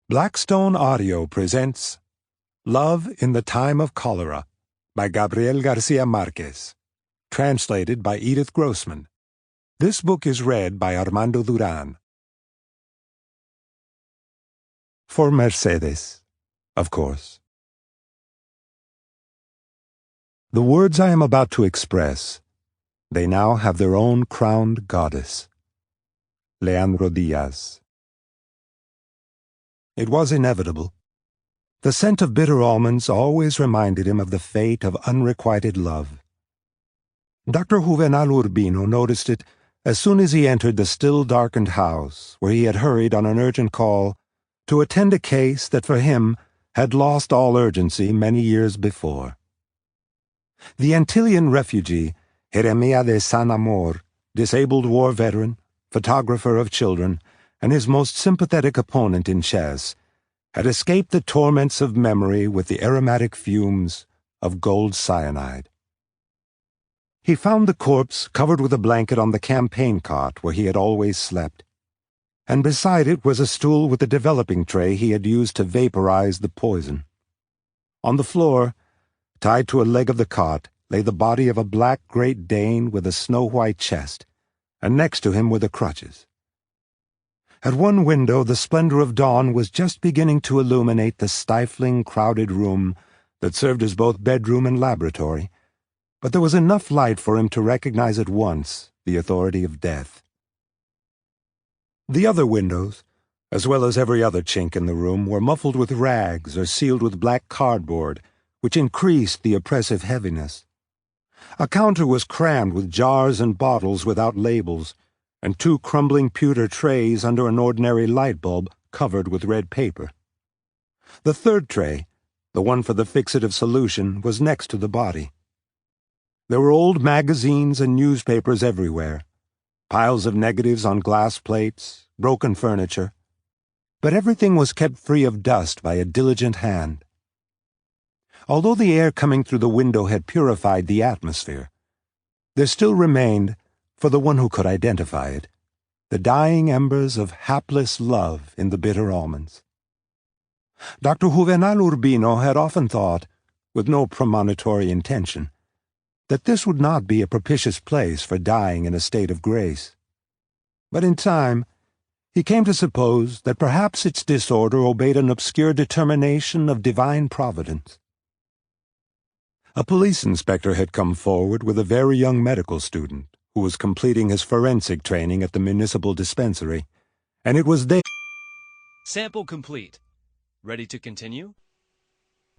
Blackstone Audio presents Love in the Time of Cholera by Gabriel García Márquez, translated by Edith Grossman. This book is read by Armando Durán. For Mercedes, of course. The words I am about to express, they now have their own crowned goddess. Leandro Diaz. It was inevitable. The scent of bitter almonds always reminded him of the fate of unrequited love. Dr. Juvenal Urbino noticed it as soon as he entered the still-darkened house where he had hurried on an urgent call to attend a case that for him had lost all urgency many years before. The Antillean refugee, Jeremia de San Amor, disabled war veteran, photographer of children, and his most sympathetic opponent in chess, had escaped the torments of memory with the aromatic fumes of gold cyanide. He found the corpse covered with a blanket on the campaign cot where he had always slept, and beside it was a stool with the developing tray he had used to vaporize the poison. On the floor, tied to a leg of the cot, lay the body of a black Great Dane with a snow-white chest, and next to him were the crutches. At one window, the splendor of dawn was just beginning to illuminate the stifling, crowded room that served as both bedroom and laboratory, but there was enough light for him to recognize at once the authority of death. The other windows, as well as every other chink in the room, were muffled with rags or sealed with black cardboard, which increased the oppressive heaviness. A counter was crammed with jars and bottles without labels, and two crumbling pewter trays under an ordinary light bulb covered with red paper. The third tray, the one for the fixative solution, was next to the body. There were old magazines and newspapers everywhere, piles of negatives on glass plates, broken furniture, but everything was kept free of dust by a diligent hand. Although the air coming through the window had purified the atmosphere, there still remained, for the one who could identify it, the dying embers of hapless love in the bitter almonds. Dr. Juvenal Urbino had often thought, with no premonitory intention, that this would not be a propitious place for dying in a state of grace. But in time, he came to suppose that perhaps its disorder obeyed an obscure determination of divine providence. A police inspector had come forward with a very young medical student who was completing his forensic training at the municipal dispensary, and it was there. Sample complete. Ready to continue?